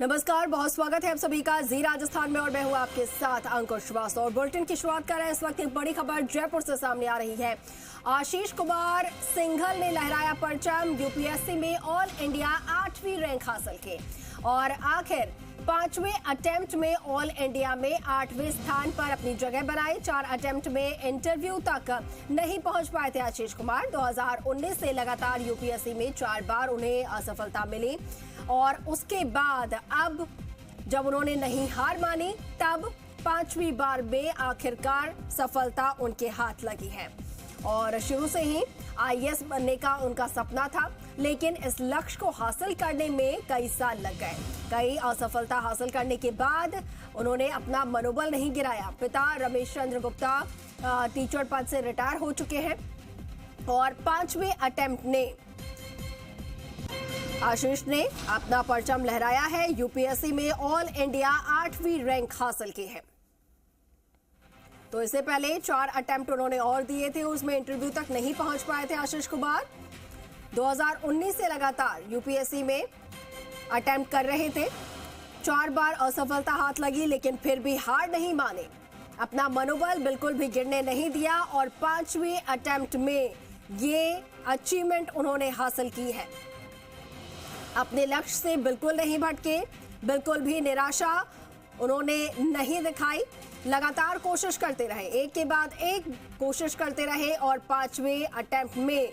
नमस्कार, बहुत स्वागत है आप सभी का जी राजस्थान में और मैं हूं आपके साथ अंकुश श्रीवास्तव। और बुलेटिन की शुरुआत कर रहे हैं। इस वक्त एक बड़ी खबर जयपुर से सामने आ रही है। आशीष कुमार सिंघल ने लहराया परचम, यूपीएससी में ऑल इंडिया 8वीं रैंक हासिल की और आखिर 5वें अटेम्प्ट में ऑल इंडिया में 8वें स्थान पर अपनी जगह बनाई। 4 अटेम्प्ट में इंटरव्यू तक नहीं पहुंच पाए थे आशीष कुमार। 2019 से लगातार यूपीएससी में 4 बार उन्हें असफलता मिली और उसके बाद अब जब उन्होंने नहीं हार मानी तब 5वीं बार में आखिरकार सफलता उनके हाथ लगी है। और शुरू से ही आईएएस बनने का उनका सपना था, लेकिन इस लक्ष्य को हासिल करने में कई साल लग गए। कई असफलता हासिल करने के बाद उन्होंने अपना मनोबल नहीं गिराया। पिता रमेश चंद्र गुप्ता टीचर पद से रिटायर हो चुके हैं और 5वें अटेम्प्ट ने आशीष ने अपना परचम लहराया है। यूपीएससी में ऑल इंडिया 8वीं रैंक हासिल की है। तो इससे पहले 4 अटेम्प्ट उन्होंने और दिए थे, उसमें इंटरव्यू तक नहीं पहुंच पाए थे आशीष कुमार। 2019 से लगातार यूपीएससी में अटेम्प्ट कर रहे थे। 4 बार असफलता हाथ लगी, लेकिन फिर भी हार नहीं माने, अपना मनोबल बिल्कुल भी गिरने नहीं दिया और 5वें अटेम्प्ट में ये अचीवमेंट उन्होंने हासिल की है। अपने लक्ष्य से बिल्कुल नहीं भटके, बिल्कुल भी निराशा उन्होंने नहीं दिखाई, लगातार कोशिश करते रहे, एक के बाद एक कोशिश करते रहे और 5वें अटेम्प्ट में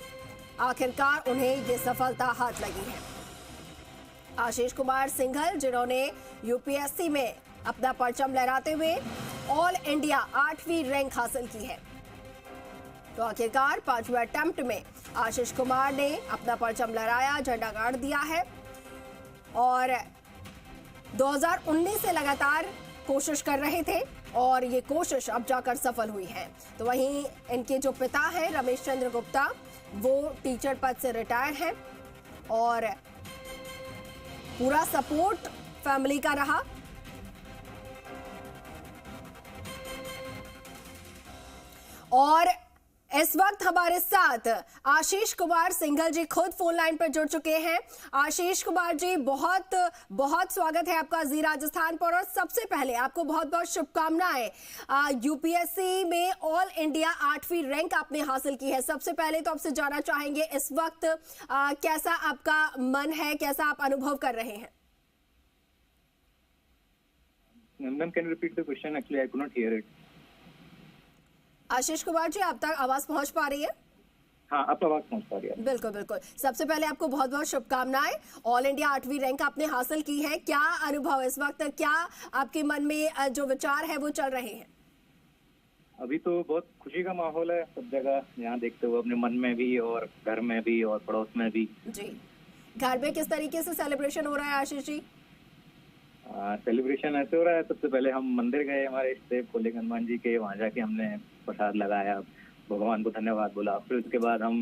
आखिरकार उन्हें ये सफलता हाथ लगी है। आशीष कुमार सिंघल, जिन्होंने यूपीएससी में अपना परचम लहराते हुए ऑल इंडिया 8वीं रैंक हासिल की है। तो आखिरकार 5वें अटेम्प्ट में आशीष कुमार ने अपना परचम लहराया, झंडा गाड़ दिया है और 2019 से लगातार कोशिश कर रहे थे और ये कोशिश अब जाकर सफल हुई है। तो वहीं इनके जो पिता हैं रमेश चंद्र गुप्ता, वो टीचर पद से रिटायर हैं और पूरा सपोर्ट फैमिली का रहा। और इस वक्त हमारे साथ आशीष कुमार सिंघल जी खुद फोन लाइन पर जुड़ चुके हैं। आशीष कुमार जी, बहुत बहुत स्वागत है आपका जी राजस्थान पर और सबसे पहले आपको बहुत बहुत शुभकामनाएं। यूपीएससी में ऑल इंडिया 8वीं रैंक आपने हासिल की है। सबसे पहले तो आपसे जानना चाहेंगे इस वक्त कैसा आपका मन है, कैसा आप अनुभव कर रहे हैं? Ma'am, can you repeat the question? Actually, I could not hear it. Ashish Kumar ji, आप तक आवाज पहुंच पा रही है? हाँ, अब आवाज पहुंच पा रही है। बिल्कुल बिल्कुल। सबसे पहले आपको बहुत बहुत शुभकामनाएं। ऑल इंडिया 8वीं रैंक आपने हासिल की है। क्या अनुभव इस वक्त, क्या आपके मन में जो विचार है वो चल रहे हैं? अभी तो बहुत खुशी का माहौल है सब जगह, यहाँ देखते हुए अपने मन में भी और घर में भी और पड़ोस में भी। जी, घर में किस तरीके से सेलिब्रेशन हो रहा है आशीष जी? सेलिब्रेशन ऐसे हो रहा है, सबसे पहले हम मंदिर गए हमारे इष्ट भोले हनुमान जी के, वहाँ जाके हमने प्रसाद लगाया, भगवान को धन्यवाद बोला। फिर उसके बाद हम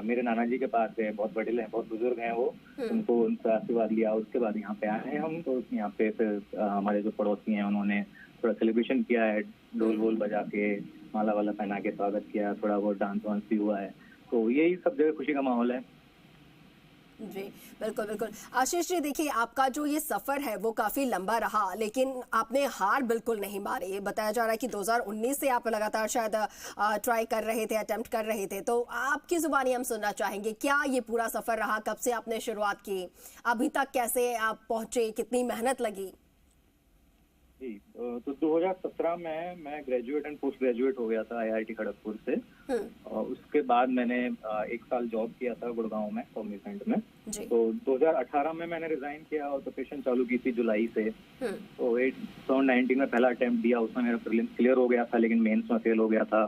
मेरे नाना जी के पास गए, बहुत बड़े हैं, बहुत बुजुर्ग हैं वो, उनको उनसे आशीर्वाद लिया। उसके बाद यहाँ पे आए हैं हम, तो यहाँ पे फिर हमारे जो पड़ोसी हैं उन्होंने थोड़ा सेलिब्रेशन किया है, ढोल वोल बजा के, माला वाला पहना के स्वागत किया, थोड़ा बहुत डांस वांस भी हुआ है। तो यही सब जगह खुशी का माहौल है। जी बिल्कुल बिल्कुल। आशीष जी, देखिए आपका जो ये सफर है वो काफी लंबा रहा, लेकिन आपने हार बिल्कुल नहीं मारी। ये बताया जा रहा है कि 2019 से आप लगातार शायद ट्राई कर रहे थे, अटेम्प्ट कर रहे थे। तो आपकी जुबानी हम सुनना चाहेंगे, क्या ये पूरा सफर रहा, कब से आपने शुरुआत की, अभी तक कैसे आप पहुंचे, कितनी मेहनत लगी? जी, तो 2017 में मैं ग्रेजुएट एंड पोस्ट ग्रेजुएट हो गया था आईआईटी खड़गपुर से। और उसके बाद मैंने 1 साल जॉब किया था गुड़गांव में कॉग्निसेंट में। तो 2018 में मैंने रिजाइन किया और प्रिपरेशन चालू की थी जुलाई से। तो 2019 में पहला अटेम्प्ट दिया, उसमें मेरा प्रीलिम्स क्लियर हो गया था, लेकिन मेंस में फेल हो गया था।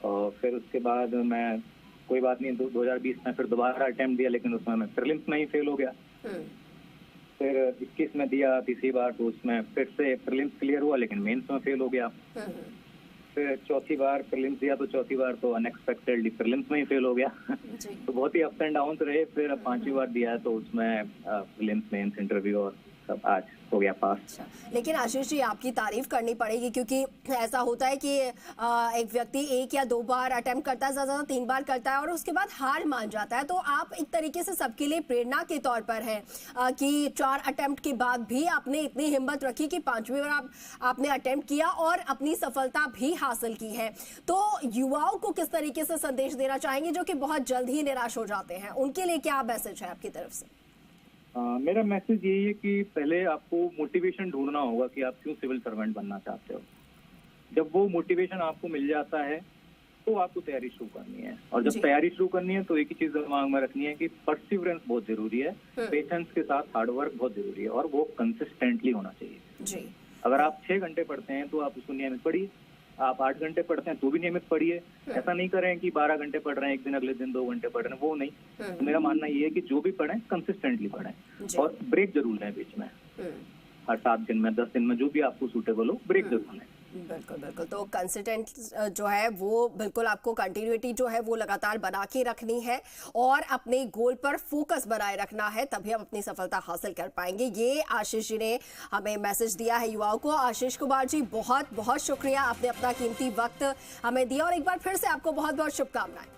और फिर उसके बाद मैं कोई बात नहीं, 2020 में फिर दोबारा अटेम्प्ट दिया, लेकिन उसमें मैं प्रीलिम्स में ही फेल हो गया। फिर 21 में दिया तीसरी बार, तो उसमें फिर से प्रीलिम्स क्लियर हुआ, लेकिन मेंस में फेल हो गया। फिर चौथी बार प्रीलिम्स दिया, तो चौथी बार तो अनएक्सपेक्टेडली प्रीलिम्स में ही फेल हो गया। तो बहुत ही अप्स एंड डाउन रहे। फिर अब 5वीं बार दिया है, तो उसमें प्रीलिम्स, मेंस, इंटरव्यू और सब आज हो गया पास। अच्छा, लेकिन आशीष जी आपकी तारीफ करनी पड़ेगी, क्योंकि ऐसा होता है कि एक व्यक्ति 1 या 2 बार अटेम्प्ट करता है, ज्यादा 3 बार करता है और उसके बाद हार मान जाता है। तो आप एक तरीके से सबके लिए प्रेरणा के तौर पर हैं कि 4 अटेम्प्ट के बाद भी आपने इतनी हिम्मत रखी कि 5वीं बार आपने अटेम्प्ट किया और अपनी सफलता भी हासिल की है। तो युवाओं को किस तरीके से संदेश देना चाहेंगे जो कि बहुत जल्द ही निराश हो जाते हैं, उनके लिए क्या मैसेज है आपकी तरफ से? मेरा मैसेज यही है कि पहले आपको मोटिवेशन ढूंढना होगा कि आप क्यों सिविल सर्वेंट बनना चाहते हो। जब वो मोटिवेशन आपको मिल जाता है तो आपको तैयारी शुरू करनी है, और जब तैयारी शुरू करनी है तो एक ही चीज दिमाग में रखनी है कि परसिवरेंस बहुत जरूरी है, पेशेंस के साथ हार्डवर्क बहुत जरूरी है, और वो कंसिस्टेंटली होना चाहिए। अगर आप 6 घंटे पढ़ते हैं तो आप उसको नियमित पढ़िए, आप 8 घंटे पढ़ते हैं तो भी नियमित पढ़िए। ऐसा नहीं करें कि 12 घंटे पढ़ रहे हैं एक दिन, अगले दिन 2 घंटे पढ़ रहे हैं, वो नहीं। तो मेरा मानना ये है कि जो भी पढ़ें कंसिस्टेंटली पढ़ें और ब्रेक जरूर लें बीच में, हर 7 दिन में 10 दिन में जो भी आपको सूटेबल हो, ब्रेक जरूर लें। बिल्कुल बिल्कुल। तो कंसिस्टेंट जो है वो बिल्कुल आपको कंटिन्यूटी जो है वो लगातार बना के रखनी है और अपने गोल पर फोकस बनाए रखना है, तभी हम अपनी सफलता हासिल कर पाएंगे। ये आशीष जी ने हमें मैसेज दिया है युवाओं को। आशीष कुमार जी बहुत बहुत शुक्रिया, आपने अपना कीमती वक्त हमें दिया और एक बार फिर से आपको बहुत बहुत शुभकामनाएं।